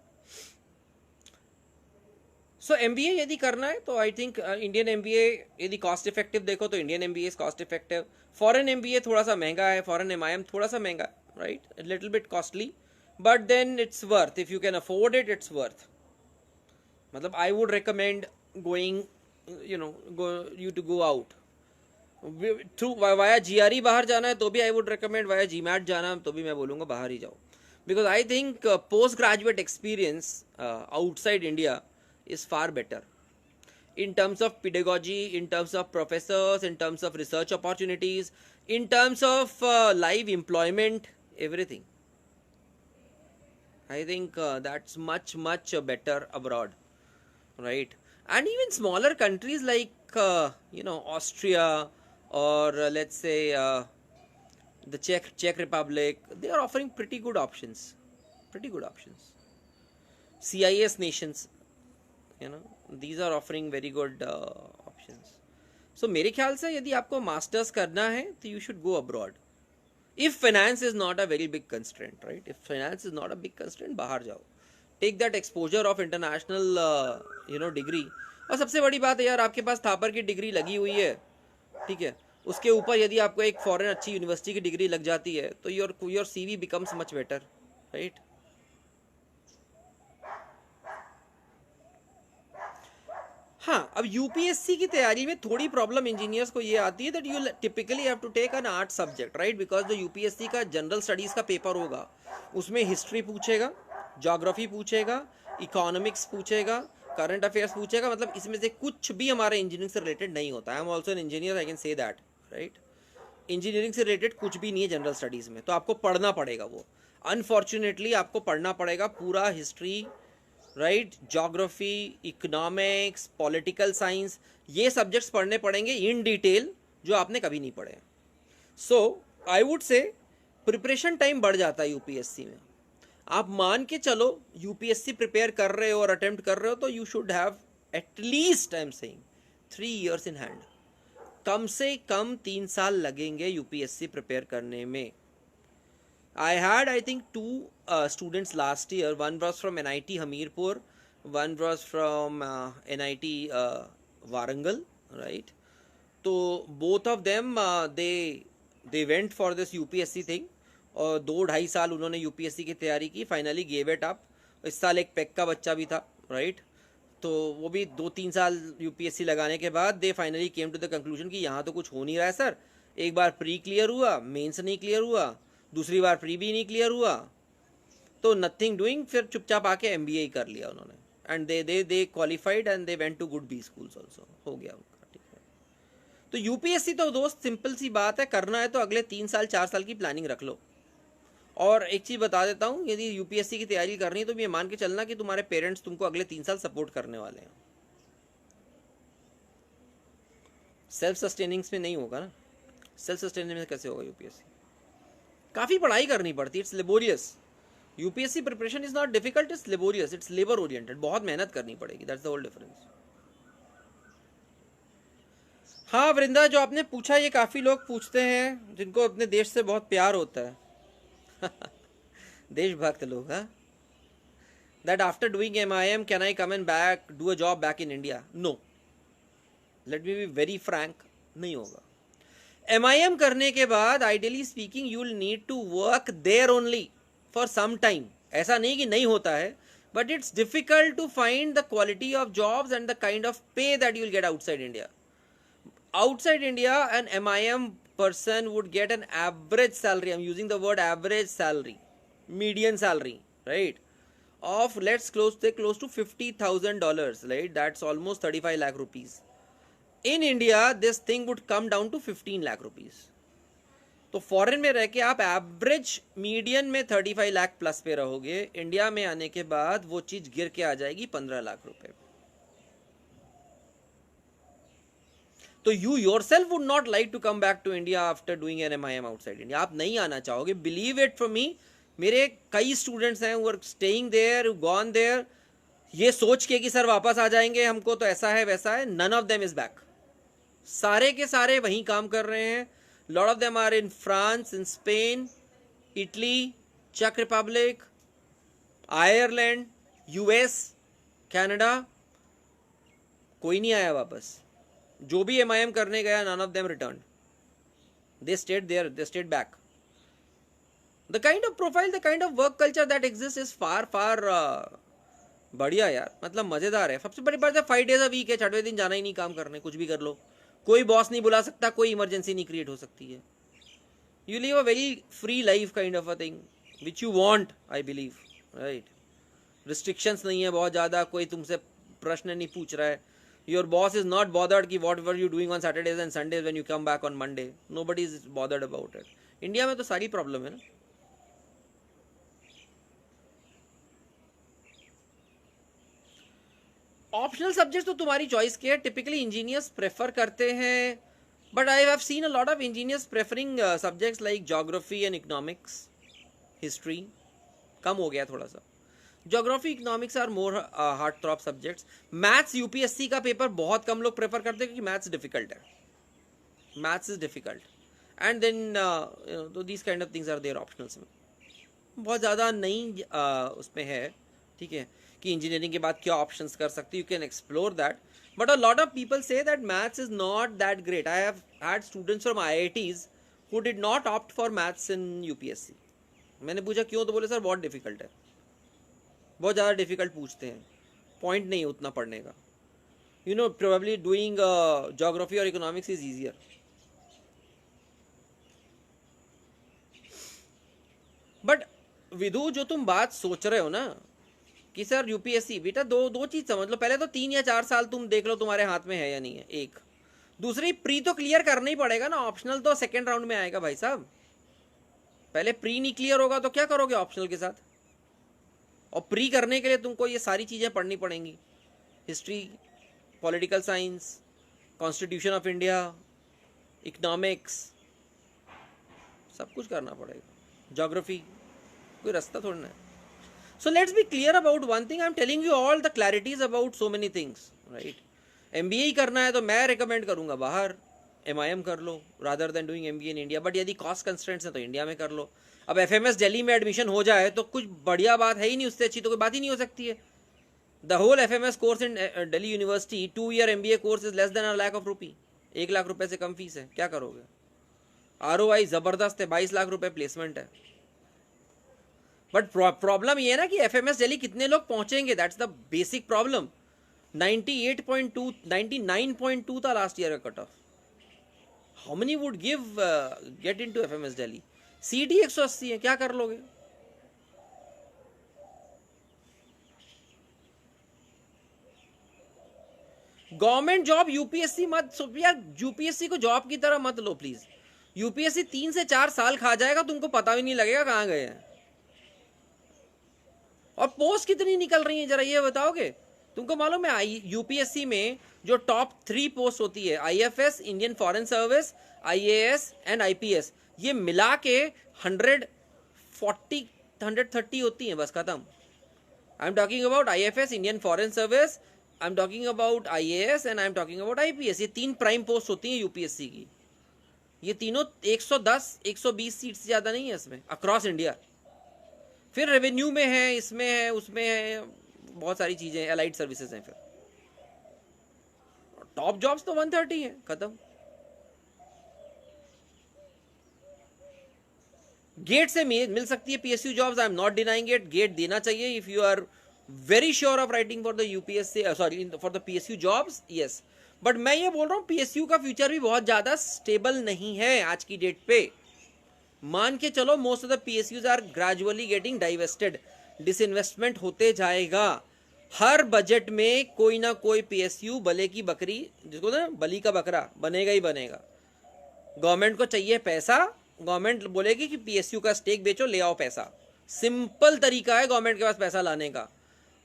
So MBA यदि करना है तो आई थिंक इंडियन एमबीए, यदि कॉस्ट इफेक्टिव देखो तो Indian MBA is cost effective. Foreign MBA थोड़ा सा महंगा है, फॉरेन एमआईएम थोड़ा सा महंगा है, right, little bit costly, but then it's worth. If you can afford it, it's worth. मतलब I would recommend going, you to go out through via GRE. बाहर जाना है तो भी I would recommend via GMAT जाना, तो भी मैं बोलूँगा बाहर ही जाओ. Because I think post graduate experience outside India is far better in terms of pedagogy, in terms of professors, in terms of research opportunities, in terms of live employment, everything. I think that's much better abroad, right? And even smaller countries like Austria, or let's say the Czech Republic, they are offering pretty good options. CIS nations, these are offering very good options. So मेरे ख्याल से यदि आपको masters करना है तो you should go abroad. If finance is not a very big constraint, right? If finance is not a big constraint, बाहर जाओ, take that exposure of international degree. और सबसे बड़ी बात है यार, आपके पास थापर की डिग्री लगी हुई है, ठीक है, उसके ऊपर यदि आपको एक फॉरेन अच्छी यूनिवर्सिटी की डिग्री लग जाती है तो your CV becomes much better, right. हाँ, अब यूपीएससी की तैयारी में थोड़ी प्रॉब्लम इंजीनियर्स को ये आती है that you typically have to take an art subject, right. Because जो यूपीएससी का जनरल स्टडीज का पेपर होगा उसमें हिस्ट्री पूछेगा, ज्योग्राफी पूछेगा, इकोनॉमिक्स पूछेगा, करंट अफेयर्स पूछेगा. मतलब इसमें से कुछ भी हमारे इंजीनियरिंग से रिलेटेड नहीं होता. I am also an engineer, I can say that, right. Engineering से रिलेटेड कुछ भी नहीं है जनरल स्टडीज़ में, तो आपको पढ़ना पड़ेगा. वो अनफॉर्चुनेटली आपको पढ़ना पड़ेगा पूरा history, right, geography, economics, political science, ये सब्जेक्ट्स पढ़ने पड़ेंगे इन डिटेल जो आपने कभी नहीं पढ़े. So I would say preparation time बढ़ जाता है यूपीएससी में. आप मान के चलो यूपीएससी प्रिपेयर कर रहे हो और अटेम्प्ट कर रहे हो तो you should have at least, I am saying, 3 years in hand. कम से कम 3 साल लगेंगे यूपीएससी प्रिपेयर करने में. I had, I think, 2 students last year. One was from NIT Hamirpur, one was from NIT Warangal, right? So both of them they went for this UPSC thing. और 2-2.5 साल उन्होंने यूपीएससी की तैयारी की, finally gave it up. इस साल एक pack का बच्चा भी था, राइट. तो वो भी 2-3 साल यूपीएससी लगाने के बाद they finally came to the conclusion कि यहाँ तो कुछ हो नहीं रहा है सर. एक बार प्री क्लियर हुआ, मेंस नहीं क्लियर हुआ, दूसरी बार प्री भी नहीं क्लियर हुआ, तो नथिंग डूइंग, फिर चुपचाप आके एमबीए ही कर लिया उन्होंने. And they qualified and they went to good B schools also. हो गया उनका, ठीक है. तो यूपीएससी तो दोस्त सिंपल सी बात है, करना है तो अगले 3 साल 4 साल की प्लानिंग रख लो. और एक चीज़ बता देता हूँ, यदि यूपीएससी की तैयारी करनी है तो ये मान के चलना कि तुम्हारे पेरेंट्स तुमको अगले 3 साल सपोर्ट करने वाले हैं. सेल्फ सस्टेनिंग्स में नहीं होगा ना. सेल्फ सस्टेनिंग में कैसे होगा यूपीएससी? काफ़ी पढ़ाई करनी पड़ती है. It's laborious. UPSC preparation is not difficult, it's laborious, it's labour oriented. बहुत मेहनत करनी पड़ेगी. That's the whole difference. हाँ वृंदा, जो आपने पूछा ये काफ़ी लोग पूछते हैं जिनको अपने देश से बहुत प्यार होता है. देशभक्त लोग. हाँ, that after doing MIM, can I come and do a job back in India? No. Let me be very frank, नहीं होगा. MIM करने के बाद ideally speaking you will need to work there only for some time. ऐसा नहीं कि नहीं होता है, but it's difficult to find the quality of jobs and the kind of pay that you will get outside India. Outside India, an MIM person would get an average salary. I'm using the word average salary, median salary, right? Of let's say close to $50,000, right? That's almost 35 lakh rupees. In India, this thing would come down to 15 lakh rupees. तो foreign में रह के आप average median में 35 lakh plus पे रहोगे. India में आने के बाद वो चीज गिर के आ जाएगी 15 लाख रुपए. तो you yourself would not like to come back to India after doing an MIM outside India. आप नहीं आना चाहोगे. बिलीव इट फॉर मी, मेरे कई स्टूडेंट्स हैं who are staying there, gone there, ये सोच के कि सर वापस आ जाएंगे हमको तो ऐसा है वैसा है. None of them is back. सारे के सारे वहीं काम कर रहे हैं. Lot of them are in France, in Spain, Italy, चेक रिपब्लिक, आयरलैंड, US, कनाडा. कोई नहीं आया वापस. जो भी MIM करने गया, none of them returned. They stayed there, they stayed back. The kind of profile, the kind of work culture that exists is far बढ़िया यार. मतलब मजेदार है. सबसे बड़ी बात है 5 days a week है. 6वें दिन जाना ही नहीं काम करने, कुछ भी कर लो. कोई बॉस नहीं बुला सकता, कोई इमरजेंसी नहीं क्रिएट हो सकती है. You live a very free life kind of a thing, which you want, I believe, right? Restrictions नहीं है बहुत ज़्यादा. कोई तुमसे प्रश्न नहीं पूछ रहा है. Your boss is not bothered कि what were you doing on Saturdays and Sundays when you come back on Monday. Nobody is bothered about it. India में तो सारी प्रॉब्लम है ना. ऑप्शनल सब्जेक्ट तो तुम्हारी चॉइस के है. टिपिकली इंजीनियर्स प्रेफर करते हैं, but I have seen a lot of engineers preferring subjects like geography and economics. History कम हो गया थोड़ा सा. Geography, economics are more hard थ्रॉप सब्जेक्ट्स. मैथ्स UPSC का पेपर बहुत कम लोग प्रेफर करते हैं क्योंकि मैथ्स डिफिकल्ट है. Maths is difficult and then तो these kind of things are there optionals में. बहुत ज़्यादा नहीं उसमें है, ठीक है, कि इंजीनियरिंग के बाद क्या ऑप्शंस कर सकते. You can explore that, but a lot of people say that maths is not that great. I have had students from IITs who did not opt for maths in UPSC. मैंने पूछा क्यों, तो बोले sir बहुत difficult है. बहुत ज़्यादा difficult पूछते हैं, पॉइंट नहीं उतना पढ़ने का. You know, probably doing geography और इकोनॉमिक्स इज ईजियर. बट विदु, जो तुम बात सोच रहे हो ना कि सर UPSC, बेटा दो चीज समझ लो. पहले तो 3 या 4 साल तुम देख लो तुम्हारे हाथ में है या नहीं है. एक दूसरी, प्री तो क्लियर करना ही पड़ेगा ना. ऑप्शनल तो सेकेंड राउंड में आएगा भाई साहब. पहले प्री नहीं क्लियर होगा तो क्या करोगे ऑप्शनल के साथ. और प्री करने के लिए तुमको ये सारी चीज़ें पढ़नी पड़ेंगी. History, political science, constitution of India, economics, सब कुछ करना पड़ेगा. ज्योग्राफी, कोई रास्ता थोड़ा ना है. So let's be clear about one thing. I am telling you all the clarities about so many things, right. MBA ही करना है तो मैं रिकमेंड करूँगा बाहर MIM कर लो rather than doing MBA in India. But यदि कॉस्ट कंस्ट्रेंट्स है तो इंडिया में कर लो. अब FMS दिल्ली में एडमिशन हो जाए तो कुछ बढ़िया बात है ही नहीं. उससे अच्छी तो कोई बात ही नहीं हो सकती है. The whole FMS course in Delhi University 2 year MBA course is less than $1 lakh. 1 lakh रुपए से कम फीस है. क्या करोगे. ROI जबरदस्त है. 22 लाख रुपए प्लेसमेंट है. बट प्रॉब्लम ये है ना कि FMS दिल्ली कितने लोग पहुंचेंगे. That's the basic problem. 98.2 99.2 था लास्ट ईयर का cut off. How many would give get into FMS Delhi. CET 180 है. क्या कर लोगे. गवर्नमेंट जॉब UPSC मत यार. UPSC को जॉब की तरह मत लो प्लीज. UPSC 3 से 4 साल खा जाएगा, तुमको पता भी नहीं लगेगा कहाँ गए हैं. और पोस्ट कितनी निकल रही है जरा ये बताओगे. तुमको मालूम है UPSC में जो टॉप 3 पोस्ट होती है, IFS, Indian foreign service, IAS and IPS, ये मिला के 140 130 होती हैं बस, खत्म. I am talking about IFS, Indian foreign service, I am talking about IAS and I am talking about IPS. ये 3 प्राइम पोस्ट होती हैं UPSC की. ये तीनों 110 120 सीट से ज़्यादा नहीं है इसमें अक्रॉस इंडिया. फिर रेवेन्यू में है, इसमें है, उसमें है, बहुत सारी चीजें, एलाइड सर्विसेज हैं। फिर टॉप जॉब्स तो 130 है, खत्म। गेट से मिल सकती है PSU jobs, I am not denying it, GATE देना चाहिए if you are very sure of writing for the UPSC, sorry for the PSU jobs, yes. But मैं ये बोल रहा हूँ पीएसयू का फ्यूचर भी बहुत ज्यादा स्टेबल नहीं है आज की डेट पे। मान के चलो most of the PSUs are gradually getting divested, disinvestment होते जाएगा। हर बजट में कोई ना कोई पीएसयू बले की बकरी, जिसको ना बली का बकरा, बनेगा ही बनेगा। गवर्नमेंट को चाहिए पैसा, गवर्नमेंट बोलेगी कि पीएसयू का स्टेक बेचो, ले आओ पैसा। सिंपल तरीका है गवर्नमेंट के पास पैसा लाने का।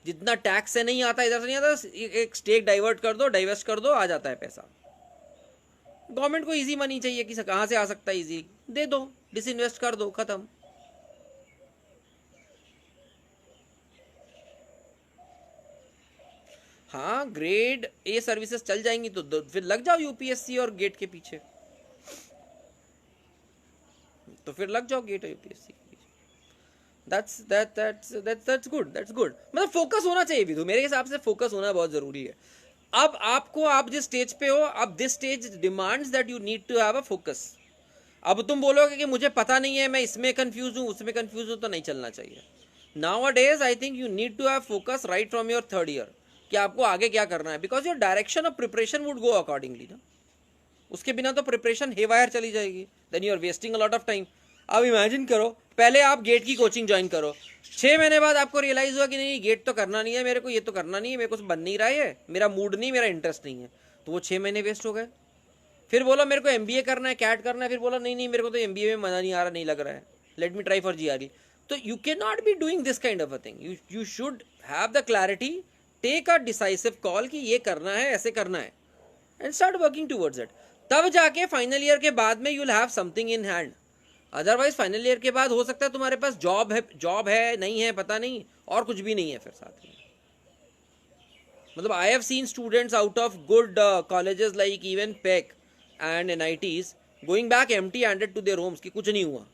जितना टैक्स से नहीं आता, इधर से नहीं आता, एक स्टेक डाइवर्ट कर दो, डाइवेस्ट कर दो, आ जाता है पैसा। गवर्नमेंट को इजी मनी चाहिए कि कहां से आ सकता है इजी, दे दो, डिसइन्वेस्ट कर दो, खत्म। हाँ, ग्रेड ए सर्विसेज चल जाएंगी तो फिर लग जाओ यूपीएससी और गेट के पीछे, तो फिर लग जाओ गेट और यूपीएससी के पीछे। that's good। मतलब फोकस होना चाहिए विधु, मेरे हिसाब से फोकस होना बहुत जरूरी है। अब आपको, आप जिस स्टेज पे हो, अब this stage demands that you need to have a focus. अब तुम बोलोगे कि मुझे पता नहीं है, मैं इसमें कंफ्यूज हूं, उसमें कंफ्यूज हूं, तो नहीं चलना चाहिए। Nowadays I think you need to have focus right from your third year कि आपको आगे क्या करना है, because your direction of preparation would go accordingly ना। उसके बिना तो प्रिपरेशन हेवायर चली जाएगी, then you are wasting a lot of time. अब इमेजिन करो, पहले आप गेट की कोचिंग ज्वाइन करो, 6 महीने बाद आपको रियलाइज हुआ कि नहीं गेट तो करना नहीं है मेरे को, ये तो करना नहीं है मेरे को, बन नहीं रहा है, मेरा मूड नहीं, मेरा इंटरेस्ट नहीं है, तो वो 6 महीने वेस्ट हो गए। फिर बोला मेरे को एमबीए करना है, कैट करना है, फिर बोला नहीं मेरे को तो एमबीए में मजा नहीं आ रहा, नहीं लग रहा है, let me try for GRE. तो you can not be doing this kind of a thing. You should have the clarity, take a decisive call कि ये करना है, ऐसे करना है, and start working towards it. तब जाके फाइनल ईयर के बाद में you will have something in hand. Otherwise final year के बाद हो सकता है तुम्हारे पास जॉब है नहीं है पता नहीं, और कुछ भी नहीं है फिर साथ में। मतलब I have seen students out of good colleges like even PEC and NITs going back empty handed to their homes कि कुछ नहीं हुआ,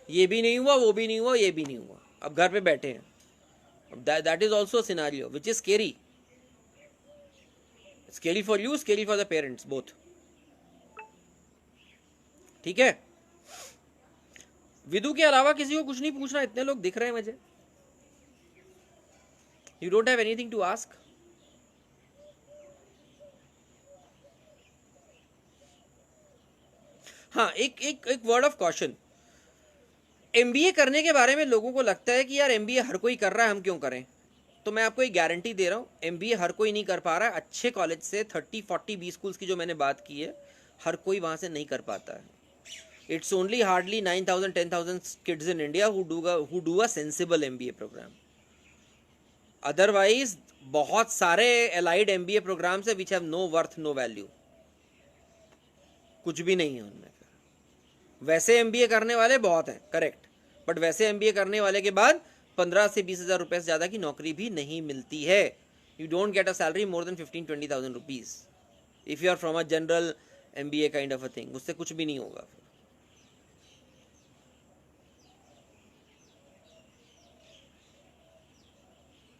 ये भी नहीं हुआ, वो भी नहीं हुआ, ये भी नहीं हुआ, अब घर पे बैठे हैं। That is also scenario which is scary, scary for you, scary for the parents, both. ठीक है, विदु के अलावा किसी को कुछ नहीं पूछना, इतने लोग दिख रहे हैं मुझे। You don't have anything to ask? हाँ, एक वर्ड ऑफ कॉशन। एमबीए करने के बारे में लोगों को लगता है कि यार एमबीए हर कोई कर रहा है, हम क्यों करें। तो मैं आपको एक गारंटी दे रहा हूँ, एमबीए हर कोई नहीं कर पा रहा है। अच्छे कॉलेज से 30, 40, 20 स्कूल्स की जो मैंने बात की है, हर कोई वहां से नहीं कर पाता है। It's only hardly 9,000, 10,000 kids in India who do a sensible MBA program. Otherwise बहुत सारे एलाइड एमबीए प्रोग्राम्स है which have no worth, no value, कुछ भी नहीं है उनमें। वैसे एमबीए करने वाले बहुत हैं, करेक्ट, बट वैसे एमबीए करने वाले के बाद 15 से 20,000 रुपए से ज्यादा की नौकरी भी नहीं मिलती है। You don't get a salary more than 15-20,000 rupees if you are from a general MBA kind of a thing. उससे कुछ भी नहीं होगा।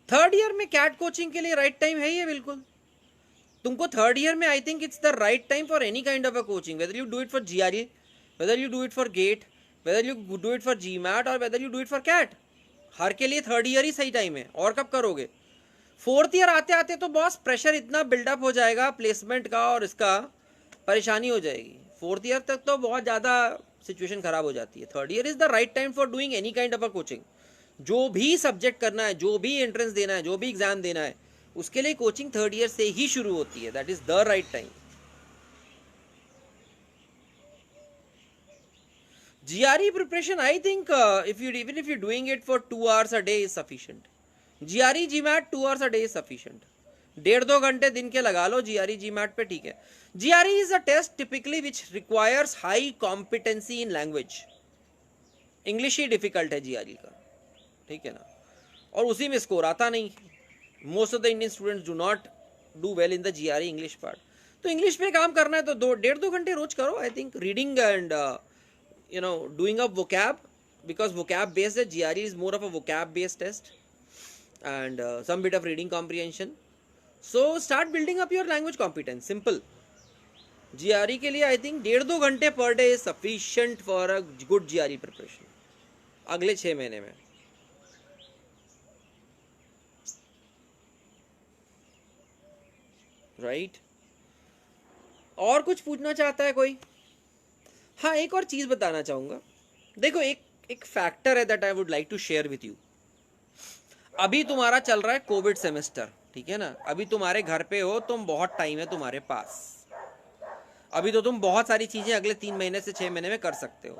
थर्ड ईयर में कैट कोचिंग के लिए राइट टाइम है ये, बिल्कुल। तुमको थर्ड ईयर में I think it's the right time for any kind of a coaching, whether you do it for GRE, whether you do it for GATE, whether you do it for GMAT और whether you do it for CAT. हर के लिए third year ही सही time है। और कब करोगे? Fourth year आते आते तो बॉस प्रेशर इतना बिल्डअप हो जाएगा प्लेसमेंट का और इसका, परेशानी हो जाएगी। फोर्थ ईयर तक तो बहुत ज़्यादा सिचुएशन खराब हो जाती है। Third year is the right time for doing any kind of a coaching. जो भी सब्जेक्ट करना है, जो भी एंट्रेंस देना है, जो भी एग्जाम देना है, उसके लिए कोचिंग थर्ड ईयर से ही शुरू होती है। That is the right time. GRE preparation, I think even if you're doing it for 2 hours a day is sufficient. GRE GMAT 2 hours a day is sufficient. 1.5-2 घंटे दिन के लगा लो GRE GMAT पे, ठीक है। GRE is a test typically which requires high competency in language. English he difficult है GRE का, ठीक है ना, और उसी में स्कोर आता नहीं। Most of the Indian students do not do well in the GRE English part. तो इंग्लिश पे काम करना है तो 1.5-2 घंटे रोज करो। I think reading and doing a vocab because vocab based है, GRE is more of a vocab based test and some bit of reading comprehension. So start building up your language competence. Simple. GRE के लिए I think 1.5-2 घंटे per day is sufficient for a good GRE preparation. अगले 6 महीने में. Right? और कुछ पूछना चाहता है कोई? हाँ, एक और चीज बताना चाहूंगा. देखो, एक फैक्टर है that I would like to share with you. अभी तुम्हारा चल रहा है कोविड सेमेस्टर, ठीक है ना. अभी तुम्हारे घर पे हो तुम, बहुत टाइम है तुम्हारे पास. अभी तो तुम बहुत सारी चीजें अगले 3 महीने से 6 महीने में कर सकते हो.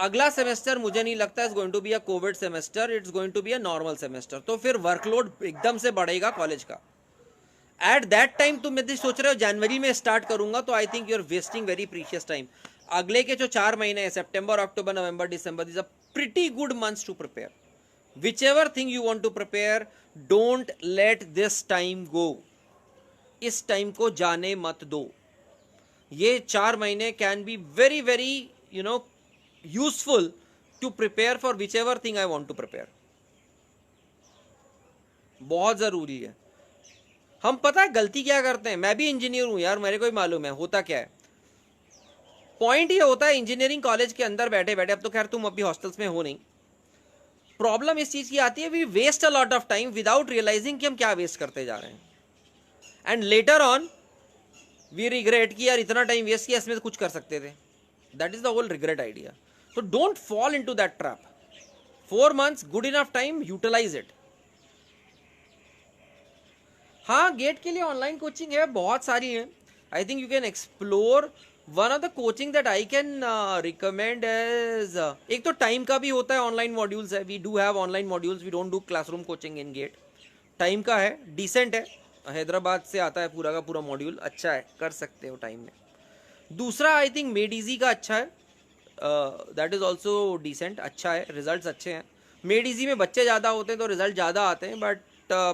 अगला सेमेस्टर मुझे नहीं लगता is going to be a COVID semester, it's going to be a normal semester. तो फिर वर्कलोड एकदम से बढ़ेगा कॉलेज का. एट दैट टाइम तुम यदि सोच रहे हो जनवरी में स्टार्ट करूंगा, तो I think you are wasting very precious time. अगले के जो 4 महीने हैं, सितंबर, अक्टूबर, नवंबर, दिसंबर, this are pretty good months to prepare. whichever thing you want to prepare, don't let this time go. इस टाइम को जाने मत दो. ये 4 महीने can be very very useful to prepare for whichever thing I want to prepare. बहुत जरूरी है. हम पता है गलती क्या करते हैं. मैं भी इंजीनियर हूं यार, मेरे को भी मालूम है होता क्या है. पॉइंट ये होता है इंजीनियरिंग कॉलेज के अंदर बैठे बैठे, अब तो खैर तुम अभी हॉस्टल्स में हो नहीं, प्रॉब्लम इस चीज की आती है, we waste a lot of time without realising कि हम क्या वेस्ट करते जा रहे हैं. And later on we regret कि यार इतना टाइम वेस्ट किया, इसमें तो कुछ कर सकते थे. That is the whole regret idea. So don't fall into that trap. 4 months good enough time, utilise it. हाँ, गेट के लिए ऑनलाइन कोचिंग है, बहुत सारी है. I think you can explore. One of the coaching that I can recommend is, एक तो TIME का भी होता है, ऑनलाइन मॉड्यूल्स है. We do have online modules, we don't do classroom coaching in GATE. Time का है, डिसेंट है, हैदराबाद से आता है पूरा का पूरा मॉड्यूल, अच्छा है, कर सकते हो टाइम में. दूसरा आई थिंक मेड इजी का अच्छा है, दैट इज ऑल्सो डिसेंट, अच्छा है, रिजल्ट अच्छे हैं. मेड इजी में बच्चे ज़्यादा होते हैं तो रिजल्ट ज़्यादा आते हैं, बट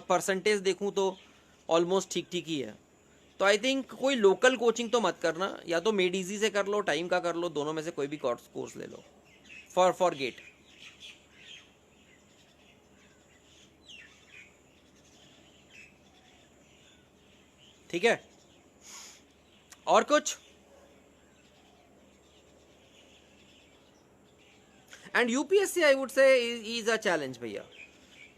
परसेंटेज देखूँ तो ऑलमोस्ट ठीक ठीक ही है. तो आई थिंक कोई लोकल कोचिंग तो मत करना, या तो मेड इजी से कर लो, टाइम का कर लो, दोनों में से कोई भी कोर्स ले लो फॉर गेट. ठीक है. और कुछ? एंड यूपीएससी आई वुड से इज अ चैलेंज भैया,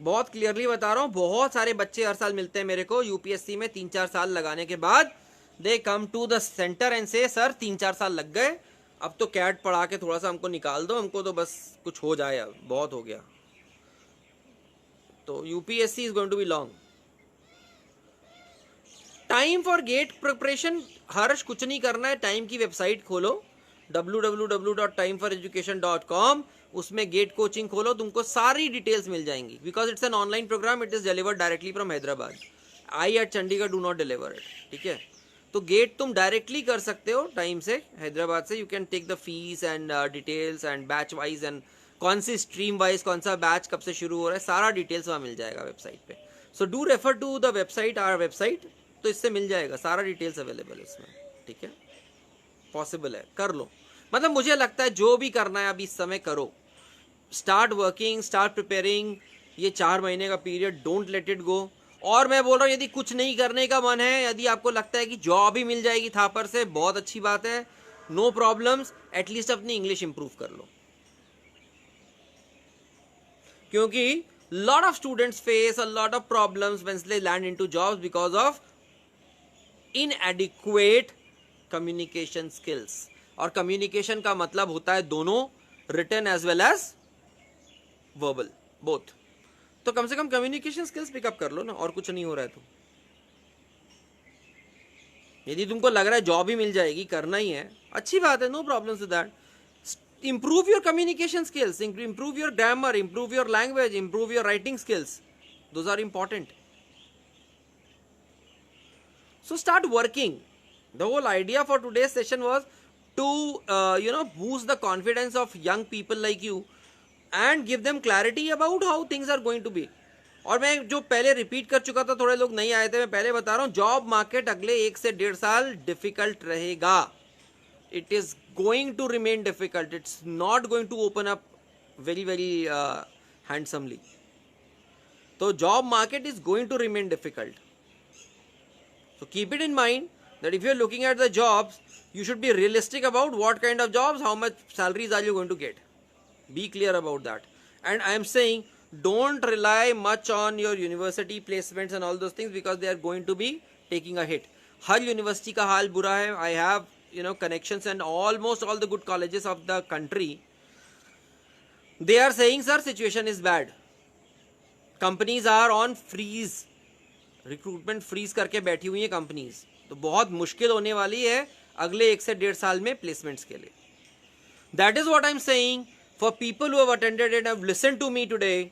बहुत क्लियरली बता रहा हूँ. बहुत सारे बच्चे हर साल मिलते हैं मेरे को यूपीएससी में, 3-4 साल लगाने के बाद they come to the centre and say sir 3-4 साल लग गए, अब तो कैट पढ़ा के थोड़ा सा हमको निकाल दो, हमको तो बस कुछ हो जाए, अब बहुत हो गया. तो UPSC is going to be long. Time for GATE preparation, Harsh कुछ नहीं करना है, टाइम की वेबसाइट खोलो www.timeforeducation.com. उसमें गेट कोचिंग खोलो, तुमको सारी डिटेल्स मिल जाएंगी. Because it's an online programme, it is delivered directly from Hyderabad. I at Chandigarh do not deliver it. ठीक है. तो गेट तुम डायरेक्टली कर सकते हो टाइम से, हैदराबाद से. You can take the fees and details and batch wise and कौन सी स्ट्रीम वाइज कौन सा बैच कब से शुरू हो रहा है, सारा डिटेल्स वहाँ मिल जाएगा वेबसाइट पे. So do refer to the website, our website, तो इससे मिल जाएगा, सारा डिटेल्स अवेलेबल है इसमें. ठीक है, पॉसिबल है, कर लो. मतलब मुझे लगता है जो भी करना है अभी इस समय करो. Start working, start preparing. ये 4 महीने का period, don't let it go. और मैं बोल रहा हूँ, यदि कुछ नहीं करने का मन है, यदि आपको लगता है कि जॉब ही मिल जाएगी थापर से, बहुत अच्छी बात है, नो प्रॉब्लम्स. एटलीस्ट अपनी इंग्लिश इंप्रूव कर लो, क्योंकि lot of students face a lot of problems when they land into jobs because of inadequate communication skills. और कम्युनिकेशन का मतलब होता है दोनों, written as well as verbal, both. तो कम से कम कम्युनिकेशन स्किल्स पिकअप कर लो ना, और कुछ नहीं हो रहा है तो. यदि तुमको लग रहा है जॉब ही मिल जाएगी, करना ही है, अच्छी बात है, no problem with that. Improve your communication skills, improve your grammar, improve your language, improve your writing skills. Those are important. So start working. The whole idea for today's session was to boost the confidence of young people like you and give them clarity about how things are going to be. और मैं जो पहले repeat कर चुका था, थोड़े लोग नहीं आए थे, मैं पहले बता रहा हूँ, जॉब मार्केट अगले 1 से 1.5 साल डिफिकल्ट रहेगा. It is going to remain difficult. It's not going to open up very very handsomely. So job market is going to remain difficult. So keep it in mind that if you're looking at the jobs, you should be realistic about what kind of jobs, how much salaries are you going to get. Be clear about that. And I am saying don't rely much on your university placements and all those things because they are going to be taking a hit. Her university का हाल बुरा है. I have connections and almost all the good colleges of the country. They are saying sir situation is bad. Companies are on freeze. Recruitment freeze करके बैठी हुई है companies. तो बहुत मुश्किल होने वाली है अगले 1 से 1.5 साल में प्लेसमेंट्स के लिए. That is what I am saying for people who have attended and have listened to me today.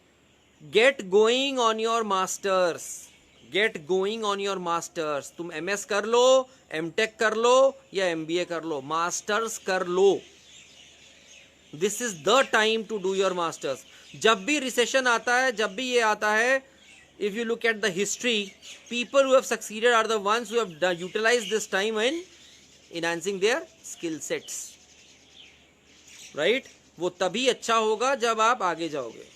Get going on your masters. Get going on your masters. तुम एमएस कर लो, एमटेक कर लो या एमबीए कर लो, masters कर लो. This is the time to do your masters. जब भी रिसेशन आता है, जब भी ये आता है, if you look at the history, people who have succeeded are the ones who have utilized this time in enhancing their skill sets, right? वो तभी अच्छा होगा जब आप आगे जाओगे.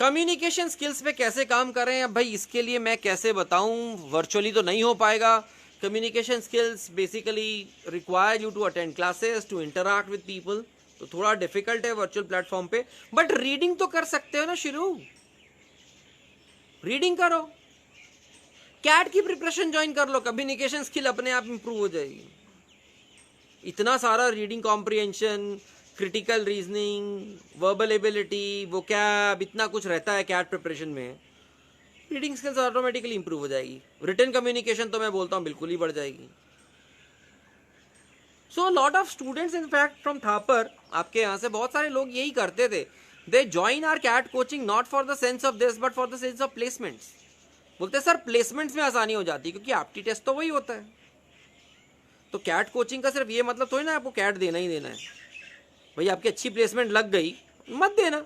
कम्युनिकेशन स्किल्स पे कैसे काम करें, अब भाई इसके लिए मैं कैसे बताऊं, वर्चुअली तो नहीं हो पाएगा. Communication skills basically require you to attend classes, to interact with people. तो थोड़ा डिफिकल्ट है वर्चुअल प्लेटफॉर्म पे, बट रीडिंग तो कर सकते हो ना. शुरू रीडिंग करो, कैट की प्रिपरेशन ज्वाइन कर लो, कम्युनिकेशन स्किल अपने आप इंप्रूव हो जाएगी. इतना सारा reading comprehension, critical reasoning, verbal ability, vocab, इतना कुछ रहता है कैट प्रिपरेशन में. रीडिंग स्किल्स ऑटोमेटिकली इंप्रूव हो जाएगी. रिटन कम्युनिकेशन तो मैं बोलता हूँ बिल्कुल ही बढ़ जाएगी. So lot of students in fact from Thapar, आपके यहाँ से बहुत सारे लोग यही करते थे. They join our CAT coaching not for the sense of this but for the sense of placements. बोलते सर प्लेसमेंट्स में आसानी हो जाती है क्योंकि एप्टी टेस्ट तो वही होता है. तो कैट कोचिंग का सिर्फ ये मतलब थोड़ी ना आपको कैट देना ही देना है. भाई आपकी अच्छी प्लेसमेंट लग गई, मत देना.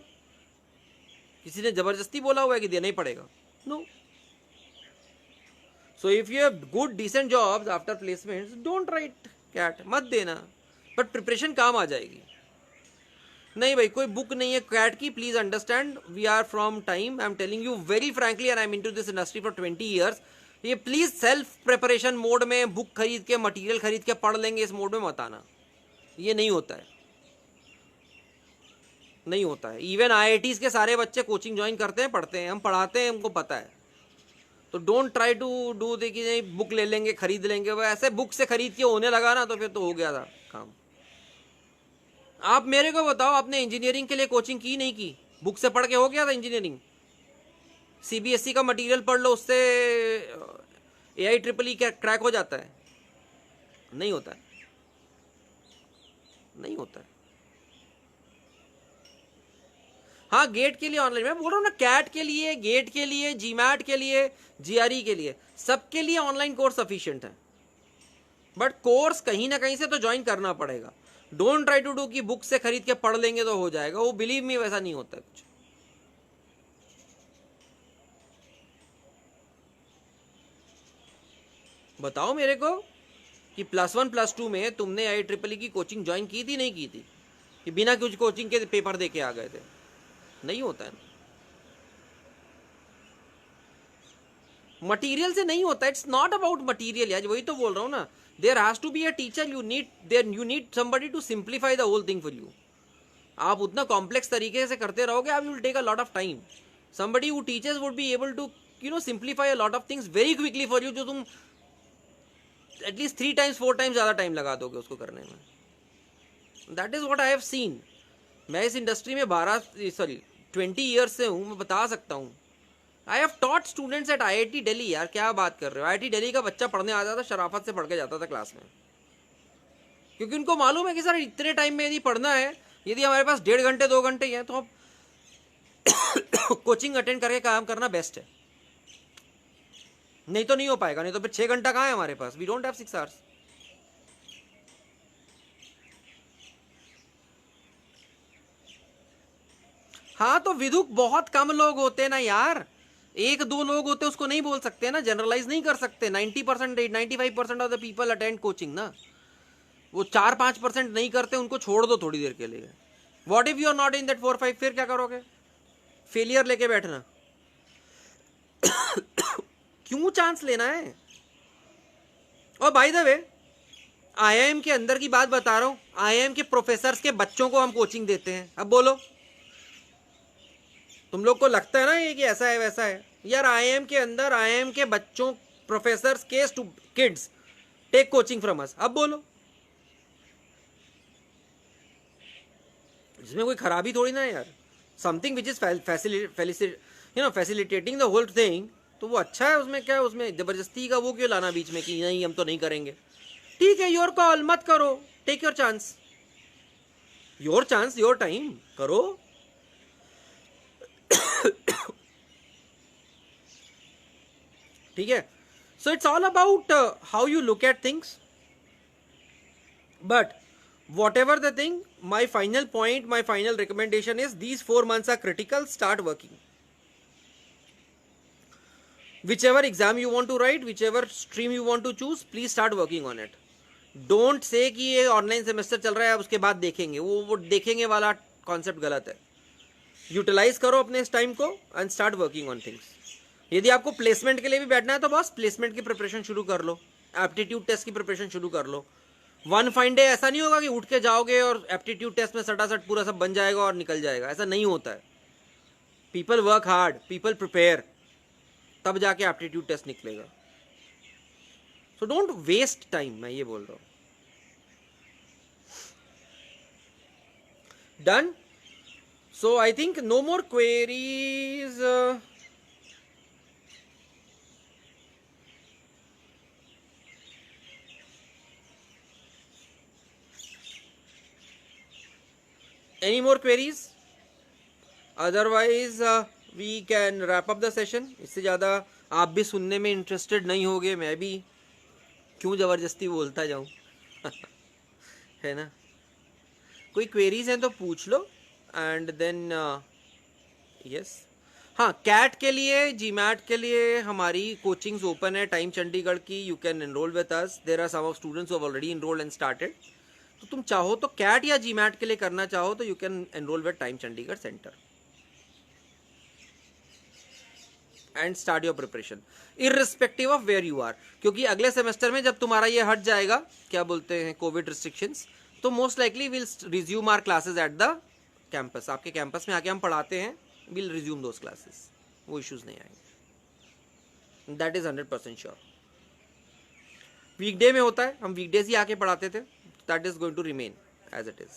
किसी ने जबरदस्ती बोला हुआ है कि देना ही पड़ेगा? No. So if you have good decent jobs after placements, don't write CAT, मत देना. बट प्रिपरेशन काम आ जाएगी. नहीं भाई कोई बुक नहीं है कैट की, please understand we are from TIME. I am telling you very frankly and I am into this industry for 20 years. ये प्लीज सेल्फ प्रिपरेशन मोड में बुक खरीद के, मटेरियल खरीद के पढ़ लेंगे, इस मोड में मत आना. ये नहीं होता है, नहीं होता है. इवन IITs के सारे बच्चे कोचिंग ज्वाइन करते हैं, पढ़ते हैं, हम पढ़ाते हैं, हमको पता है. तो डोंट ट्राई टू डू दे कि नहीं बुक ले लेंगे, खरीद लेंगे. वो ऐसे बुक से खरीद के होने लगा ना तो फिर तो हो गया था काम. आप मेरे को बताओ, आपने इंजीनियरिंग के लिए कोचिंग की नहीं की? बुक से पढ़ के हो गया था इंजीनियरिंग? CBSE का मटेरियल पढ़ लो, उससे AIEEE क्रैक हो जाता है? नहीं होता है, नहीं होता है. हाँ गेट के लिए ऑनलाइन, मैं बोल रहा हूँ ना, कैट के लिए, गेट के लिए, GMAT के लिए, GRE के लिए, सबके लिए ऑनलाइन कोर्स सफिशिएंट है. बट कोर्स कहीं ना कहीं से तो ज्वाइन करना पड़ेगा. डोंट ट्राई टू डू कि बुक से खरीद के पढ़ लेंगे तो हो जाएगा. वो बिलीव मी वैसा नहीं होता कुछ. बताओ मेरे को कि +1 +2 में तुमने IEEE की कोचिंग ज्वाइन की थी, नहीं की थी? कि बिना कुछ कोचिंग के पेपर दे के आ गए थे? नहीं होता है. मटेरियल से नहीं होता. इट्स नॉट अबाउट मटेरियल यार, वही तो बोल रहा हूँ ना. There has to be a teacher. You need somebody to simplify the whole thing for you. आप उतना कॉम्प्लेक्स तरीके से करते रहोगे, आप will take a lot of time. Somebody who teaches would be able to simplify a lot of things very quickly for you, जो तुम at least 3 times 4 times ज़्यादा टाइम लगा दोगे उसको करने में. That is what I have seen. मैं इस इंडस्ट्री में 20 ईयर्स से हूँ, मैं बता सकता हूँ. I have taught students at IIT Delhi. यार क्या बात कर रहे हो? IIT Delhi का बच्चा पढ़ने आता था, शराफत से पढ़ के जाता था क्लास में, क्योंकि उनको मालूम है कि सर इतने टाइम में यदि पढ़ना है, यदि हमारे पास 1.5 घंटे 2 घंटे हैं तो अब कोचिंग अटेंड करके काम करना बेस्ट है. नहीं तो नहीं हो पाएगा. नहीं तो फिर 6 घंटा कहाँ है हमारे पास? We don't have 6 hours. हाँ तो विदुक बहुत कम लोग होते ना यार, 1-2 लोग होते, उसको नहीं बोल सकते ना, जनरलाइज नहीं कर सकते. 90% 95% of the people attend coaching ना. वो 4-5% नहीं करते, उनको छोड़ दो थोड़ी देर के लिए. What if you are not in that 4-5, फिर क्या करोगे? फेलियर लेके बैठना। क्यों चांस लेना है? और बाय द वे, आईआईएम के अंदर की बात बता रहा हूं, आईआईएम के प्रोफेसर्स के बच्चों को हम कोचिंग देते हैं। अब बोलो, तुम लोग को लगता है ना ये कि ऐसा है वैसा है? यार आईआईएम के अंदर आईआईएम के बच्चों, प्रोफेसर्स के kids take coaching from us. अब बोलो, इसमें कोई खराबी थोड़ी ना है यार। Something which is facilitating the whole thing, तो वो अच्छा है। उसमें क्या है? उसमें जबरदस्ती का वो क्यों लाना बीच में कि नहीं हम तो नहीं करेंगे? ठीक है, योर कॉल, मत करो, take your chance, your chance, your time, करो। ठीक है, so it's all about how you look at things, but whatever the thing, my final point, my final recommendation is these 4 months are critical. Start working. Whichever exam you want to write, whichever stream you want to choose, please start working on it. Don't say कि ये online semester चल रहा है अब उसके बाद देखेंगे, वो देखेंगे वाला कॉन्सेप्ट गलत है। यूटिलाइज करो अपने इस टाइम को and start working on things. यदि आपको प्लेसमेंट के लिए भी बैठना है तो बस प्लेसमेंट की प्रिपरेशन शुरू कर लो, एप्टीट्यूड टेस्ट की प्रिपरेशन शुरू कर लो। वन फाइन डे ऐसा नहीं होगा कि उठ के जाओगे और एप्टीट्यूड टेस्ट में सटासट पूरा सब बन जाएगा और निकल जाएगा, ऐसा नहीं होता है। People work hard, people prepare, तब जाके एप्टीट्यूड टेस्ट निकलेगा। सो डोंट वेस्ट टाइम, मैं ये बोल रहा हूं। Done? So I think no more queries. Any more queries? Otherwise we can wrap up the session. इससे ज़्यादा आप भी सुनने में इंटरेस्टेड नहीं होगे, मैं भी क्यों ज़बरदस्ती बोलता जाऊँ। है ना? कोई क्वेरीज हैं तो पूछ लो एंड देन यस। हाँ, कैट के लिए, जीमैट के लिए हमारी कोचिंग्स ओपन है, टाइम चंडीगढ़ की। You can enrol with us. There are some of students who have already enrolled and started. तो तुम चाहो तो कैट या जीमैट के लिए करना चाहो तो you can enrol with TIME Chandigarh centre and start your preparation irrespective of where you are. क्योंकि अगले सेमेस्टर में जब तुम्हारा ये हट जाएगा, क्या बोलते हैं, कोविड रिस्ट्रिक्शंस, तो most likely will resume our classes at the campus. आपके कैंपस में आके हम पढ़ाते हैं, विल रिज्यूम दोज क्लासेस, वो इश्यूज नहीं आएंगे, दैट इज 100% श्योर। वीकडे में होता है, हम वीकडेज ही आके पढ़ाते थे, that is going to remain as it is,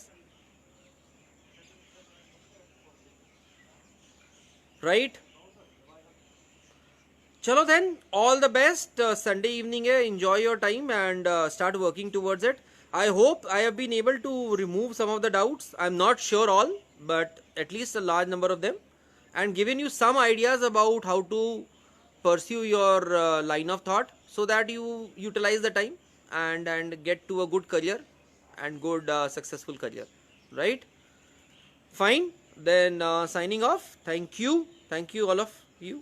right? चलो then, all the best. Sunday evening है, enjoy your time and start working towards it. I hope I have been able to remove some of the doubts. I'm not sure all, but at least a large number of them, and given you some ideas about how to pursue your line of thought so that you utilize the time and get to a good career and good successful career, right? Fine, then signing off. Thank you all of you.